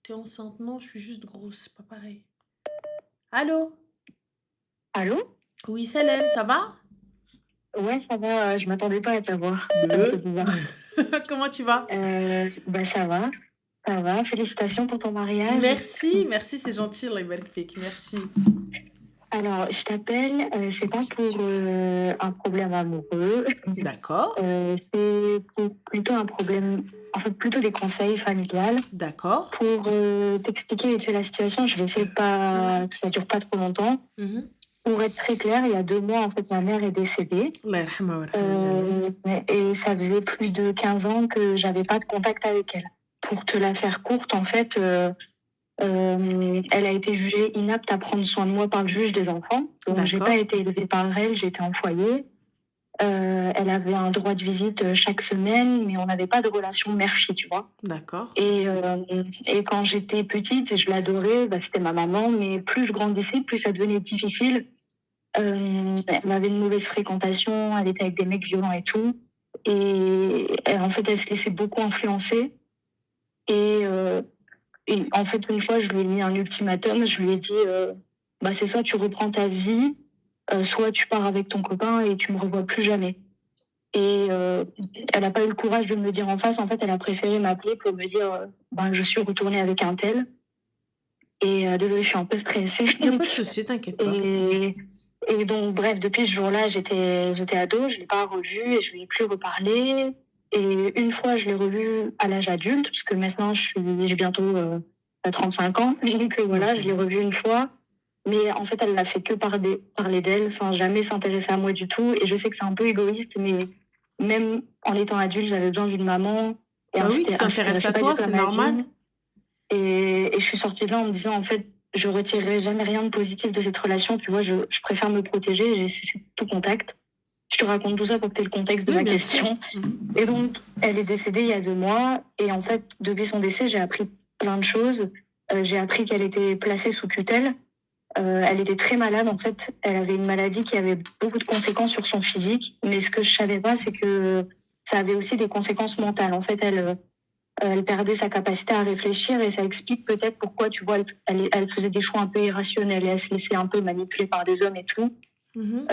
T'es enceinte? Non, je suis juste grosse, c'est pas pareil. Allô? Allô? Oui, Salem, ça va? Ouais, ça va, je m'attendais pas à t'avoir. C'est un peu Bleu. bizarre. Comment tu vas? Bah ça va. Félicitations pour ton mariage. Merci, merci, c'est gentil, Allah يبارك فيك, merci. Alors, je t'appelle, c'est pas pour Félicitations. un problème amoureux, D'accord, c'est plutôt un problème, en fait, plutôt des conseils familiales. d'accord. Pour t'expliquer vite fait la situation, je vais essayer de pas que ça dure pas trop longtemps. Mhm. Pour être très clair, il y a 2 mois, en fait, ma mère est décédée. Allah يرحمها ويرحم الجميع. Et ça faisait plus de 15 ans que j'avais pas de contact avec elle. Pour te la faire courte, en fait, elle a été jugée inapte à prendre soin de moi par le juge des enfants. Donc, j'ai pas D'accord, été élevée par elle, j'étais en foyer. Elle avait un droit de visite chaque semaine, mais on n'avait pas de relation mère-fille, tu vois. d'accord. Et quand j'étais petite, et je l'adorais, bah, c'était ma maman, mais plus je grandissais, plus ça devenait difficile. Elle avait une mauvaise fréquentation, elle était avec des mecs violents et tout. En fait, elle se laissait beaucoup influencer. Et, euh, et en fait, une fois, je lui ai mis un ultimatum. Je lui ai dit, bah, c'est soit tu reprends ta vie, soit tu pars avec ton copain et tu me revois plus jamais. Et elle n'a pas eu le courage de me le dire en face. En fait, elle a préféré m'appeler pour me dire, bah, je suis retournée avec un tel. Et désolée, je suis un peu stressée. Il n'y a pas de souci, t'inquiète pas. Et, et donc, bref, depuis ce jour-là, j'étais ado, je ne l'ai pas revu et je ne lui ai plus reparlé. Et une fois, je l'ai revu à l'âge adulte, parce que maintenant, j'ai bientôt 35 ans. Donc voilà, je l'ai Machallah. revu une fois. Mais en fait, elle l'a fait que parler d'elle, sans jamais s'intéresser à moi du tout. Et je sais que c'est un peu égoïste, mais même en étant adulte, j'avais besoin d'une maman. Et Bah elle oui, qui s'intéresse s'intéressait à pas du toi, tout à c'est ma normal. vie. Et je suis sortie de là en me disant, en fait, je retirerai jamais rien de positif de cette relation. Tu vois, je préfère me protéger. J'ai cessé tout contact. Je te raconte tout ça pour que tu aies le contexte de Oui, ma bien sûr. question. Mhm. Et donc, elle est décédée il y a 2 mois. Et en fait, depuis son décès, j'ai appris plein de choses. J'ai appris qu'elle était placée sous tutelle. Elle était très malade, en fait. Elle avait une maladie qui avait beaucoup de conséquences sur son physique. Mais ce que je savais pas, c'est que ça avait aussi des conséquences mentales. En fait, elle perdait sa capacité à réfléchir et ça explique peut-être pourquoi, tu vois, elle faisait des choix un peu irrationnels et elle se laissait un peu manipuler par des hommes et tout. Mhm.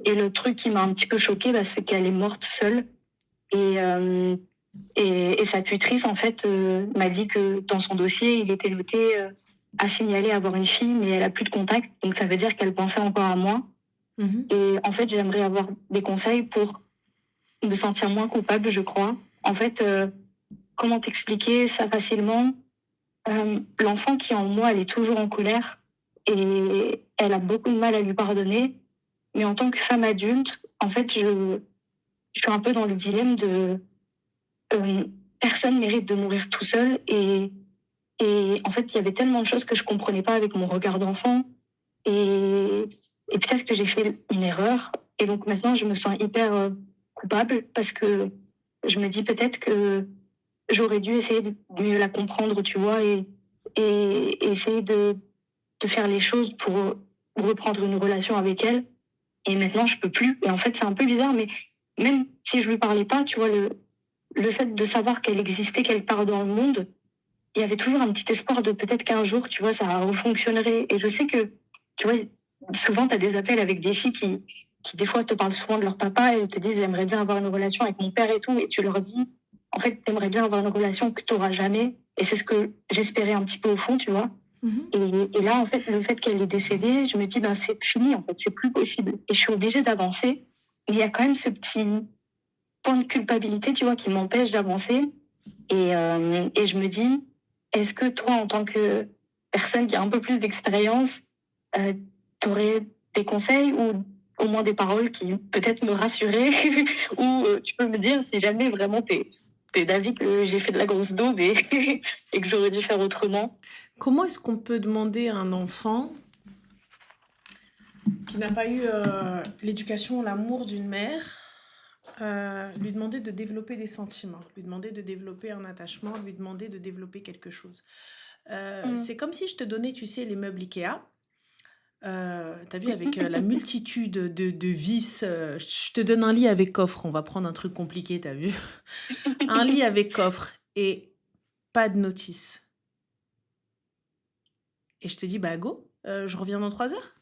Et le truc qui m'a un petit peu choquée, bah, c'est qu'elle est morte seule. Et, euh, et sa tutrice, en fait, m'a dit que dans son dossier, il était noté à signaler avoir une fille, mais elle a plus de contact. Donc ça veut dire qu'elle pensait encore à moi. Mhm. Et en fait, j'aimerais avoir des conseils pour me sentir moins coupable, je crois. En fait, comment t'expliquer ça facilement? L'enfant qui est en moi, elle est toujours en colère et elle a beaucoup de mal à lui pardonner. Mais en tant que femme adulte, en fait, je suis un peu dans le dilemme de euh, personne mérite de mourir tout seul. Et en fait, il y avait tellement de choses que je comprenais pas avec mon regard d'enfant. Et, et peut-être que j'ai fait une erreur. Et donc maintenant, je me sens hyper coupable parce que je me dis peut-être que j'aurais dû essayer de mieux la comprendre, tu vois, et essayer de faire les choses pour reprendre une relation avec elle. Et maintenant, je peux plus. Et en fait, c'est un peu bizarre, mais même si je lui parlais pas, tu vois, le fait de savoir qu'elle existait quelque part dans le monde, il y avait toujours un petit espoir de peut-être qu'un jour, tu vois, ça refonctionnerait. Et je sais que, tu vois, souvent, tu as des appels avec des filles qui, des fois, te parlent souvent de leur papa et te disent, j'aimerais bien avoir une relation avec mon père et tout. Et tu leur dis, en fait, t'aimerais bien avoir une relation que tu n'auras jamais. Et c'est ce que j'espérais un petit peu au fond, tu vois. Mhm. Et là, en fait, le fait qu'elle est décédée, je me dis, ben, c'est fini, en fait, c'est plus possible. Et je suis obligée d'avancer. Mais il y a quand même ce petit point de culpabilité, tu vois, qui m'empêche d'avancer. Et je me dis, est-ce que toi, en tant que personne qui a un peu plus d'expérience, tu aurais des conseils ou au moins des paroles qui peut-être me rassuraient ou tu peux me dire si jamais vraiment t'es d'avis que j'ai fait de la grosse daube et que j'aurais dû faire autrement. Comment est-ce qu'on peut demander à un enfant qui n'a pas eu l'éducation, l'amour d'une mère, lui demander de développer des sentiments, lui demander de développer un attachement, lui demander de développer quelque chose. Mm. C'est comme si je te donnais, tu sais, les meubles Ikea. T'as vu, avec la multitude de vis, je te donne un lit avec coffre, on va prendre un truc compliqué, t'as vu? Un lit avec coffre et pas de notice. et je te dis, bah go, je reviens dans 3 heures.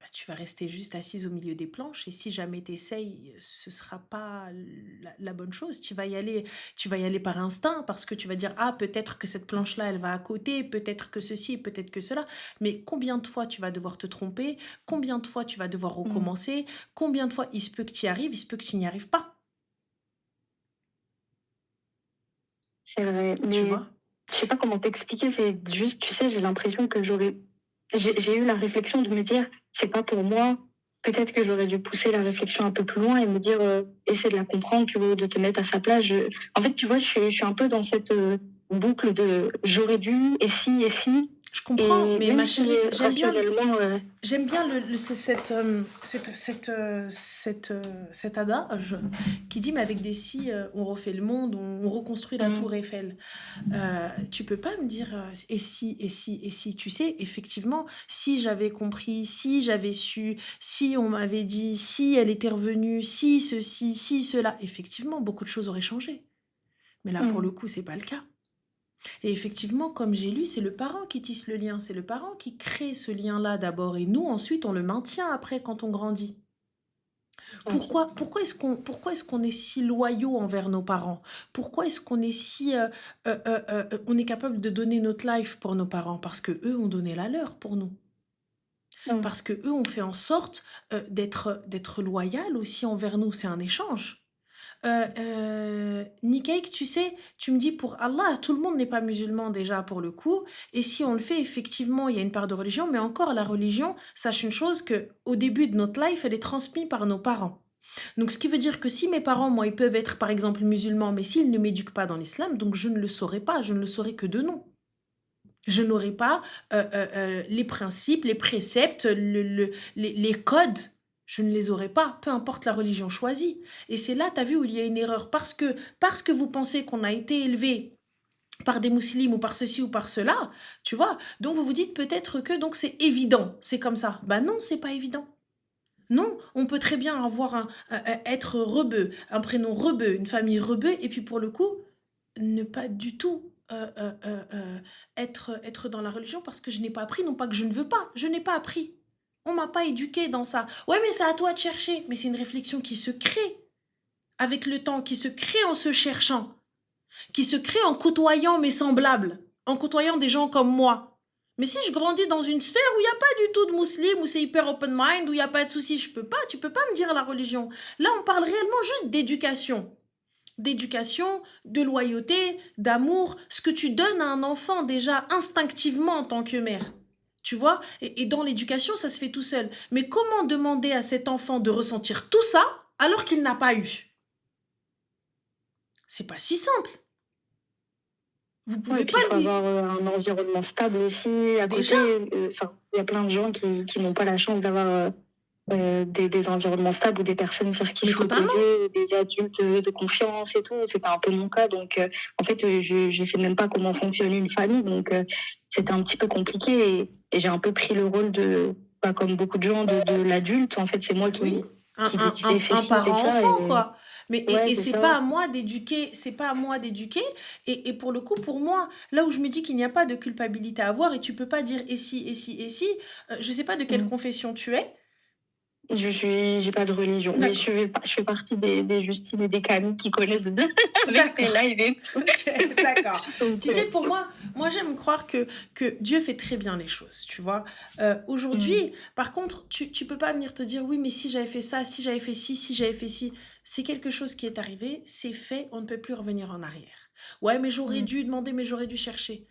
Bah, tu vas rester juste assise au milieu des planches et si jamais tu essayes, ce sera pas la bonne chose. Tu vas y aller par instinct parce que tu vas dire, ah, peut-être que cette planche-là, elle va à côté, peut-être que ceci, peut-être que cela. Mais combien de fois tu vas devoir te tromper? Combien de fois tu vas devoir Mm. recommencer? Combien de fois il se peut que tu y arrives, il se peut que tu n'y arrives pas, C'est vrai, tu mais vois? je sais pas comment t'expliquer, c'est juste, tu sais, j'ai l'impression que j'ai eu la réflexion de me dire, c'est pas pour moi. Peut-être que j'aurais dû pousser la réflexion un peu plus loin et me dire, essaie de la comprendre, tu vois, de te mettre à sa place. En fait, tu vois, je suis un peu dans cette boucle de j'aurais dû, et si. Je comprends, Et mais même ma si chérie, rationnellement, j'aime bien cet adage qui dit, mais avec des si, on refait le monde, on reconstruit la tour hum, Eiffel. Tu peux pas me dire et si, et si, et si. Tu sais, effectivement, si j'avais compris, si j'avais su, si on m'avait dit, si elle était revenue, si ceci, si cela, effectivement, beaucoup de choses auraient changé. Mais là, pour le hum, coup, c'est pas le cas. Et effectivement, comme j'ai lu, c'est le parent qui tisse le lien, c'est le parent qui crée ce lien-là d'abord, et nous, ensuite, on le maintient après quand on grandit. ok. Pourquoi est-ce qu'on est si loyaux envers nos parents? Pourquoi est-ce qu'on est si, on est capable de donner notre life pour nos parents? Parce que eux ont donné la leur pour nous. Hum, Parce que eux ont fait en sorte d'être loyal aussi envers nous. C'est un échange. Nikaïk, tu sais, tu me dis pour Allah, tout le monde n'est pas musulman déjà pour le coup. Et si on le fait, effectivement, il y a une part de religion, mais encore la religion, sache une chose que au début de notre life, elle est transmise par nos parents. Donc, ce qui veut dire que si mes parents, moi, ils peuvent être par exemple musulmans, mais s'ils ne m'éduquent pas dans l'islam, donc je ne le saurais pas, je ne le saurais que de nom. Je n'aurai pas les principes, les préceptes, les codes. Je ne les aurai pas, peu importe la religion choisie. Et c'est là, tu as vu, où il y a une erreur. Parce que vous pensez qu'on a été élevé par des musulmans ou par ceci ou par cela, tu vois. Donc vous vous dites peut-être que donc c'est évident, c'est comme ça. Bah non, c'est pas évident. Non, on peut très bien avoir être rebeu, un prénom rebeu, une famille rebeu, et puis pour le coup, ne pas du tout être dans la religion parce que je n'ai pas appris, non pas que je ne veux pas, je n'ai pas appris. On m'a pas éduqué dans ça. Ouais, mais c'est à toi de chercher. Mais c'est une réflexion qui se crée avec le temps, qui se crée en se cherchant, qui se crée en côtoyant mes semblables, en côtoyant des gens comme moi. Mais si je grandis dans une sphère où il n'y a pas du tout de musulmans, où c'est hyper open mind, où il n'y a pas de soucis, je peux pas, tu peux pas me dire la religion. Là, on parle réellement juste d'éducation. D'éducation, de loyauté, d'amour, ce que tu donnes à un enfant déjà instinctivement en tant que mère. Tu vois, et dans l'éducation, ça se fait tout seul. Mais comment demander à cet enfant de ressentir tout ça alors qu'il n'a pas eu? C'est pas si simple. Vous ouais, pouvez et puis pas il faut lui. avoir un environnement stable aussi à Déjà, côté. Enfin, il y a plein de gens qui n'ont pas la chance d'avoir des environnements stables ou des personnes sur qui mais se totalement. reposer, des adultes de confiance et tout. C'était un peu mon cas. Donc, en fait, je sais même pas comment fonctionne une famille. Donc, c'était un petit peu compliqué. Et j'ai un peu pris le rôle de, pas comme beaucoup de gens, de l'adulte. En fait, c'est moi Oui. qui lui disais fais Un ci, fais ça. parent-enfant, Et quoi. Mais ouais, et c'est c'est ça. pas à moi d'éduquer, c'est pas à moi d'éduquer. Et pour le coup, pour moi, là où je me dis qu'il n'y a pas de culpabilité à avoir, et tu peux pas dire et si, et si, et si, je sais pas de quelle Mm. confession tu es. J'ai pas de religion, mais D'accord. je fais partie des Justine et des Camille qui connaissent bien avec tes D'accord. lives et tout. Ok, d'accord. Donc, Tu sais, pour moi, j'aime croire que Dieu fait très bien les choses, tu vois. mm, Aujourd'hui, par contre, tu peux pas venir te dire, oui, mais si j'avais fait ça, si j'avais fait ci, si j'avais fait ci. C'est quelque chose qui est arrivé, c'est fait, on ne peut plus revenir en arrière. Ouais, mais j'aurais mm, dû demander, mais j'aurais dû chercher.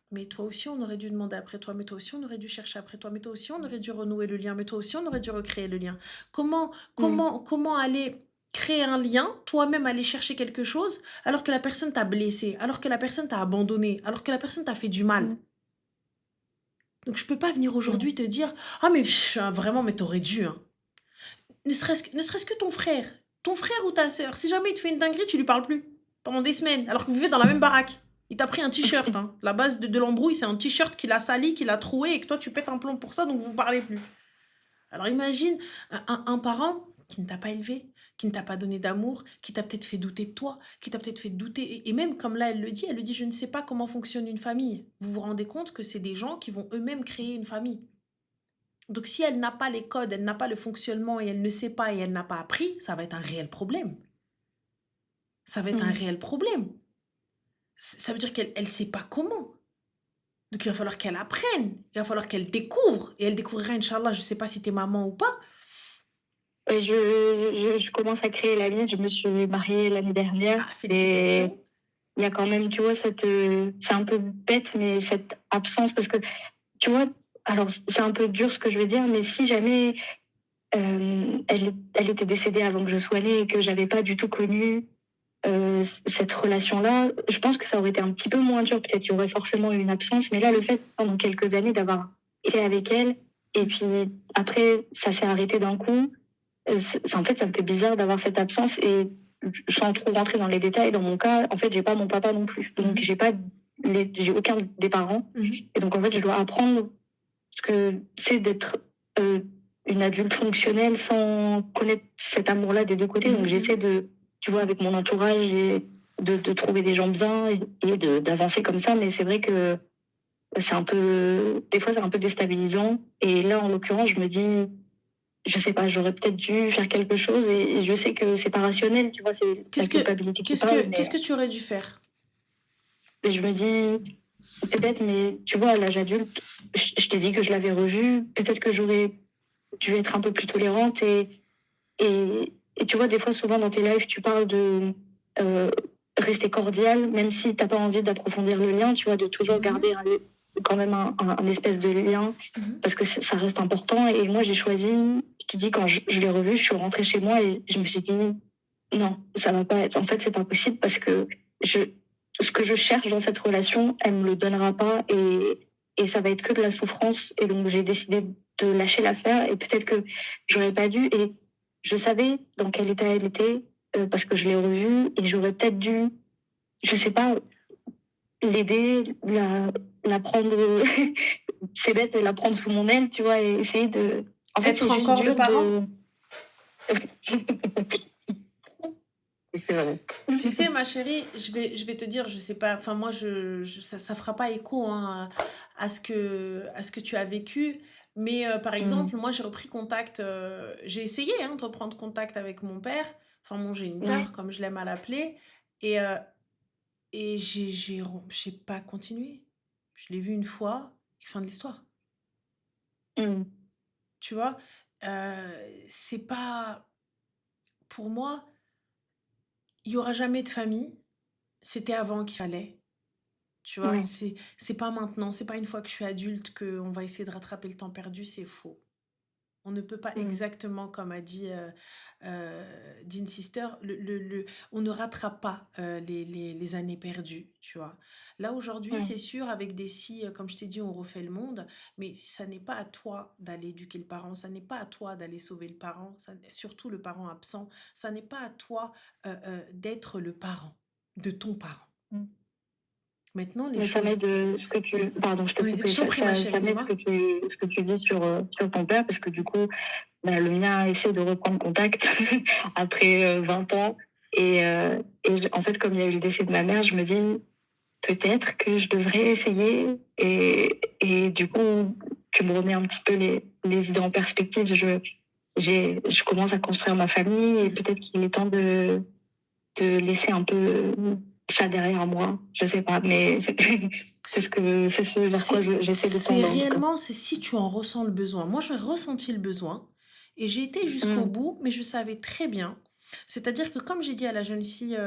Mais toi aussi, on aurait dû demander après toi, mais toi aussi, on aurait dû chercher après toi, mais toi aussi, on aurait dû renouer le lien, mais toi aussi, on aurait dû recréer le lien. mm, Comment aller créer un lien, toi-même aller chercher quelque chose, alors que la personne t'a blessé, alors que la personne t'a abandonné, alors que la personne t'a fait du mal. mm, Donc je peux pas venir mm. aujourd'hui te dire, ah mais vraiment, mais t'aurais dû, hein. Ne serait-ce que ton frère ou ta sœur, si jamais il te fait une dinguerie, tu lui parles plus pendant des semaines, alors que vous vivez dans la même baraque. Il t'a pris un t-shirt, hein. La base de l'embrouille, c'est un t-shirt qu'il a sali, qu'il a troué, et que toi tu pètes un plomb pour ça, donc vous ne parlez plus. Alors imagine un parent qui ne t'a pas élevé, qui ne t'a pas donné d'amour, qui t'a peut-être fait douter de toi, qui t'a peut-être fait douter. Et même comme là, elle le dit, je ne sais pas comment fonctionne une famille. Vous vous rendez compte que c'est des gens qui vont eux-mêmes créer une famille. Donc si elle n'a pas les codes, elle n'a pas le fonctionnement et elle ne sait pas et elle n'a pas appris, ça va être un réel problème. Ça va être un Mm. réel problème. Ça veut dire qu'elle ne sait pas comment. Donc il va falloir qu'elle apprenne, il va falloir qu'elle découvre. Et elle découvrira, Inch'Allah, je ne sais pas si tu es maman ou pas. Et je commence à créer la mienne. Je me suis mariée l'année dernière. Ah, Et félicitations. il y a quand même, tu vois, c'est un peu bête, mais cette absence, parce que, tu vois, alors c'est un peu dur ce que je veux dire, mais si jamais elle était décédée avant que je sois née et que j'avais pas du tout connu cette relation-là, je pense que ça aurait été un petit peu moins dur. Peut-être qu'il y aurait forcément eu une absence, mais là, le fait pendant quelques années d'avoir été avec elle, et puis après, ça s'est arrêté d'un coup. En fait, ça me fait bizarre d'avoir cette absence et sans trop rentrer dans les détails, dans mon cas, en fait, j'ai pas mon papa non plus. Donc, j'ai aucun des parents. Et donc, en fait, je dois apprendre ce que c'est d'être une adulte fonctionnelle sans connaître cet amour-là des deux côtés. Donc, j'essaie tu vois, avec mon entourage et de trouver des gens bien et d'avancer comme ça. Mais c'est vrai que des fois, c'est un peu déstabilisant. Et là, en l'occurrence, je me dis, je sais pas, j'aurais peut-être dû faire quelque chose et je sais que c'est pas rationnel, tu vois, c'est la culpabilité qui parle, Qu'est-ce mais que tu aurais dû faire? je me dis, c'est bête, mais tu vois, à l'âge adulte, je t'ai dit que je l'avais revu, peut-être que j'aurais dû être un peu plus tolérante et tu vois, des fois, souvent dans tes lives, tu parles de euh, rester cordial, même si t'as pas envie d'approfondir le lien, tu vois, de toujours garder quand même un espèce de lien, parce que ça reste important. Et moi, j'ai choisi, je te dis, quand je l'ai revu, je suis rentrée chez moi et je me suis dit, non, ça va pas être, en fait, c'est pas possible parce que ce que je cherche dans cette relation, elle me le donnera pas et ça va être que de la souffrance. Et donc, j'ai décidé de lâcher l'affaire et peut-être que j'aurais pas dû. Et je savais dans quel état elle était parce que je l'ai revue et j'aurais peut-être dû, je sais pas, l'aider, la prendre, c'est bête de la prendre sous mon aile, tu vois, et essayer de. En fait, Être c'est juste encore le dur parent? de. C'est vrai. Tu sais, ma chérie, je vais te dire, je sais pas, enfin moi, ça fera pas écho hein, à ce que tu as vécu, mais par exemple, moi j'ai repris contact, j'ai essayé hein, de reprendre contact avec mon père, enfin mon Ouais. géniteur, comme je l'aime à l'appeler, et, euh, et j'ai pas continué. Je l'ai vu une fois, et fin de l'histoire. Mm. Tu vois, c'est pas, pour moi, il y aura jamais de famille, c'était avant qu'il fallait. Tu vois, Ouais. c'est pas maintenant, c'est pas une fois que je suis adulte qu'on va essayer de rattraper le temps perdu, c'est faux. On ne peut pas Mm. exactement, comme a dit Dean Sister, on ne rattrape pas les années perdues, tu vois. Là, aujourd'hui, Ouais. c'est sûr, avec des si, comme je t'ai dit, on refait le monde, mais ça n'est pas à toi d'aller éduquer le parent, ça n'est pas à toi d'aller sauver le parent, surtout le parent absent, ça n'est pas à toi d'être le parent de ton parent. Mm. Maintenant, les Mais ça choses... m'aide ce que tu. Pardon, je te Oui, coupais. je t'en prie, ma Ça chérie, m'aide dis-moi. ce que tu dis sur ton père, parce que du coup, bah, le mien essaie de reprendre contact après 20 ans. En fait, comme il y a eu le décès de ma mère, je me dis peut-être que je devrais essayer. Et du coup, tu me remets un petit peu les idées en perspective. Je commence à construire ma famille et peut-être qu'il est temps de laisser un peu ça derrière moi. Je sais pas, mais c'est ce vers quoi j'essaie de C'est tendre en tout cas. réellement, c'est si tu en ressens le besoin. Moi, j'ai ressenti le besoin et j'ai été jusqu'au Mm. bout, mais je savais très bien. C'est-à-dire que, comme j'ai dit à la jeune fille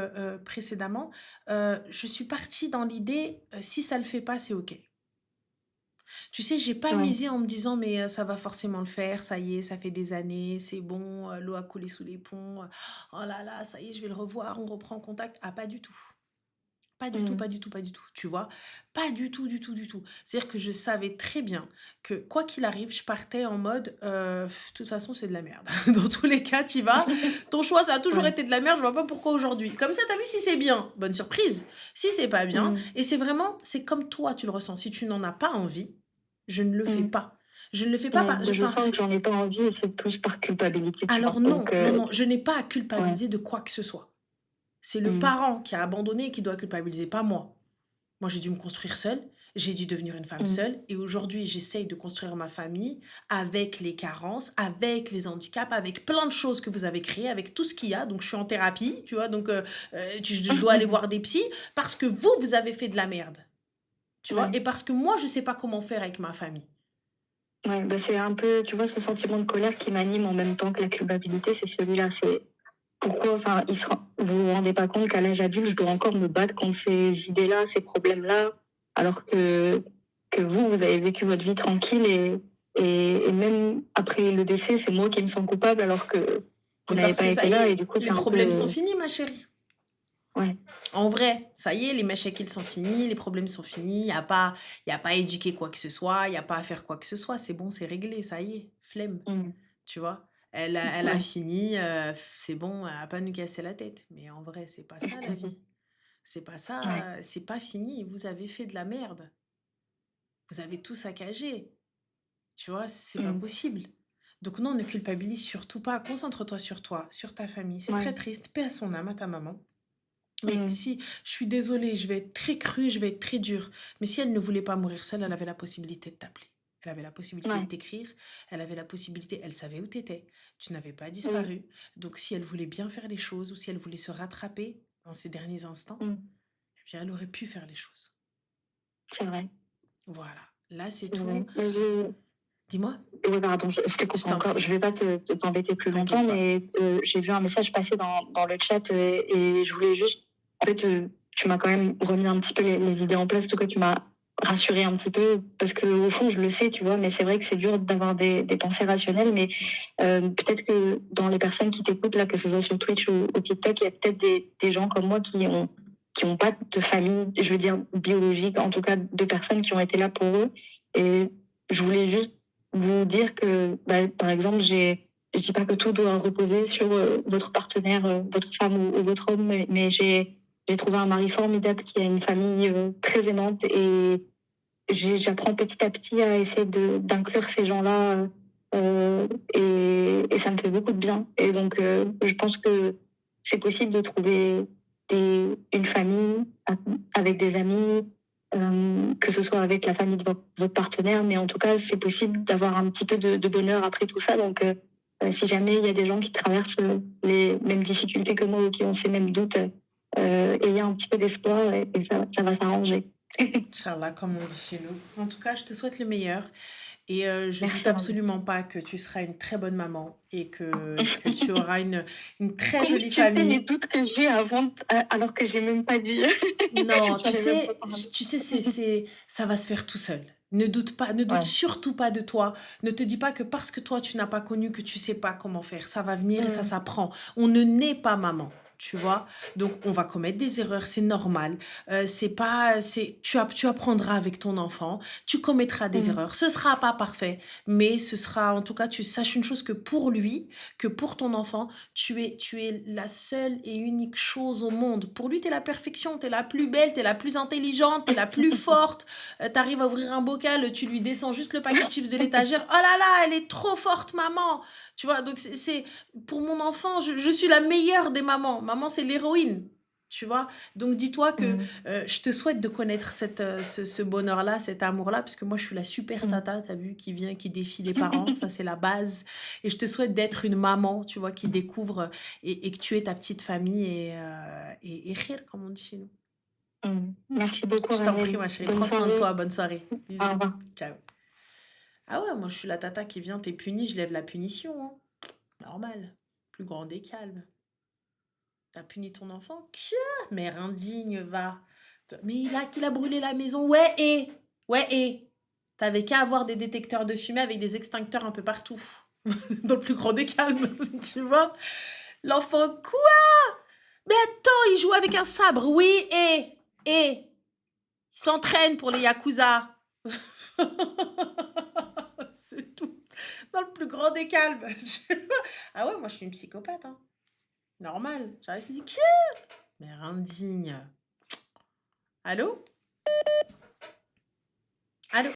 précédemment, je suis partie dans l'idée, si ça le fait pas, c'est OK. Tu sais, j'ai pas Ouais. misé en me disant, mais ça va forcément le faire, ça y est, ça fait des années, c'est bon, l'eau a coulé sous les ponts, oh là là, ça y est, je vais le revoir, on reprend contact. Ah, pas du tout. Pas du tout, Mm. pas du tout, pas du tout, tu vois? Pas du tout, du tout, du tout. C'est-à-dire que je savais très bien que quoi qu'il arrive, je partais en mode, de toute façon, c'est de la merde. Dans tous les cas, tu vas. Ton choix, ça a toujours Ouais. été de la merde, je vois pas pourquoi aujourd'hui. Comme ça, tu as vu si c'est bien, bonne surprise. Si c'est pas bien, Mm. et c'est vraiment, c'est comme toi, tu le ressens. Si tu n'en as pas envie, je ne le fais Mm. pas. Je ne le fais pas Ouais, par je enfin, sens que j'en ai pas envie et c'est plus par culpabilité, tu vois? alors Donc non, non, non, je n'ai pas à ouais. culpabiliser de quoi que ce soit. C'est le Mmh. parent qui a abandonné et qui doit culpabiliser, pas moi. Moi, j'ai dû me construire seule, j'ai dû devenir une femme Mmh. seule et aujourd'hui, j'essaye de construire ma famille avec les carences, avec les handicaps, avec plein de choses que vous avez créées, avec tout ce qu'il y a. Donc, je suis en thérapie, tu vois, donc je dois aller voir des psys parce que vous, vous avez fait de la merde, tu vois, Ouais. et parce que moi, je sais pas comment faire avec ma famille. Ouais, bah, c'est un peu, tu vois, ce sentiment de colère qui m'anime en même temps que la culpabilité, c'est celui-là. C'est pourquoi, enfin, vous vous rendez pas compte qu'à l'âge adulte, je dois encore me battre contre ces idées-là, ces problèmes-là, alors que vous avez vécu votre vie tranquille et même après le décès, c'est moi qui me sens coupable alors que vous Mais n'avez parce pas que ça été y là et est, du coup, c'est les un problèmes sont peu, finis, ma chérie. ouais. En vrai, ça y est, les mèches ils sont finis, les problèmes sont finis, y a pas à éduquer quoi que ce soit, il y a pas à faire quoi que ce soit, c'est bon, c'est réglé, ça y est, flemme, Mmh. tu vois? Elle a Ouais. fini, c'est bon, elle a pas à nous casser la tête. Mais en vrai, c'est pas ça la vie. C'est pas Ouais. ça, c'est pas fini. Vous avez fait de la merde. Vous avez tout saccagé. Tu vois? C'est pas Mmh. possible. Donc non, ne culpabilise surtout pas. Concentre-toi sur toi, sur ta famille. C'est Ouais. très triste. Paix à son âme, à ta maman. Mais Mmh. si, je suis désolée, je vais être très crue, je vais être très dure. Mais si elle ne voulait pas mourir seule, elle avait la possibilité de t'appeler. Elle avait la possibilité de Ouais. t'écrire. Elle avait la possibilité, elle savait où tu étais. Tu n'avais pas Mmh. disparu. Donc si elle voulait bien faire les choses ou si elle voulait se rattraper dans ces derniers instants, Mmh. eh bien elle aurait pu faire les choses. C'est vrai. Voilà. Là, c'est C'est vrai. tout. Mais Dis-moi, ouais, pardon, je te je coupe t'en encore. prie. Je vais pas t'embêter plus longtemps, T'inquiète pas. mais j'ai vu un message passer dans le chat et je voulais juste. En fait, tu m'as quand même remis un petit peu les idées en place. En tout cas, tu m'as rassuré un petit peu parce que au fond, je le sais, tu vois, mais c'est vrai que c'est dur d'avoir des pensées rationnelles. Mais peut-être que dans les personnes qui t'écoutent, là, que ce soit sur Twitch ou TikTok, il y a peut-être des gens comme moi qui ont pas de famille, je veux dire biologique, en tout cas de personnes qui ont été là pour eux. Et je voulais juste vous dire que, bah, par exemple, je dis pas que tout doit reposer sur votre partenaire, votre femme ou votre homme, mais j'ai trouvé un mari formidable qui a une famille très aimante et j'apprends petit à petit à essayer d'inclure ces gens-là et ça me fait beaucoup de bien. Et donc, je pense que c'est possible de trouver une famille avec des amis, que ce soit avec la famille de votre partenaire, mais en tout cas, c'est possible d'avoir un petit peu de bonheur après tout ça. Donc, si jamais il y a des gens qui traversent les mêmes difficultés que moi ou qui ont ces mêmes doutes, ayez un petit peu d'espoir et ça va s'arranger. Inch'Allah, comme on dit chez nous. En tout cas, je te souhaite le meilleur. Et je doute Merci, Ravi. absolument pas que tu seras une très bonne maman et que tu auras une très Comment jolie tu sais les famille. doutes que j'ai alors que j'ai même pas dit? Non, J'en ai même pas parlé. ça va se faire tout seul. Ne doute pas, ne doute Ouais. surtout pas de toi. Ne te dis pas que parce que toi tu n'as pas connu que tu sais pas comment faire. Ça va venir et ça Mmh. s'apprend. On ne naît pas maman, tu vois. Donc on va commettre des erreurs, c'est normal. C'est pas, c'est, tu apprendras avec ton enfant. Tu commettras des Mmh. erreurs. Ce sera pas parfait, mais ce sera, en tout cas, tu saches une chose que pour lui, que pour ton enfant, tu es la seule et unique chose au monde. Pour lui, tu es la perfection, tu es la plus belle, tu es la plus intelligente, tu es la plus forte. Tu arrives à ouvrir un bocal, tu lui descends juste le paquet de chips de l'étagère. Oh là là, elle est trop forte, maman. Tu vois, donc pour mon enfant, je suis la meilleure des mamans. Maman, c'est l'héroïne. Tu vois, donc dis-toi que Mmh. je te souhaite de connaître ce bonheur-là, cet amour-là, parce que moi je suis la super Mmh. tata, t'as vu, qui vient, qui défie les parents, ça c'est la base. Et je te souhaite d'être une maman, tu vois, qui découvre et que tu aies ta petite famille et khir, comme on dit chez nous. Mmh. Merci beaucoup, Je t'en prie, Ravel. ma chérie. Bonne Prends soin de soirée. toi. Bonne soirée. Au Bisous. revoir. Ciao. Ah ouais, moi je suis la tata qui vient, t'es punie, je lève la punition, hein. Normal. Plus grand des calmes. T'as puni ton enfant? Mère indigne, va. Mais qu'il a brûlé la maison. Ouais, et. Ouais, et. T'avais qu'à avoir des détecteurs de fumée avec des extincteurs un peu partout. Dans le plus grand des calmes, tu vois. L'enfant, quoi? Mais attends, il joue avec un sabre. Oui, et. Il s'entraîne pour les Yakuza. C'est tout. Dans le plus grand des calmes. Ah ouais, moi je suis une psychopathe, hein. Normal. J'arrive, je dis, mère indigne. Allô?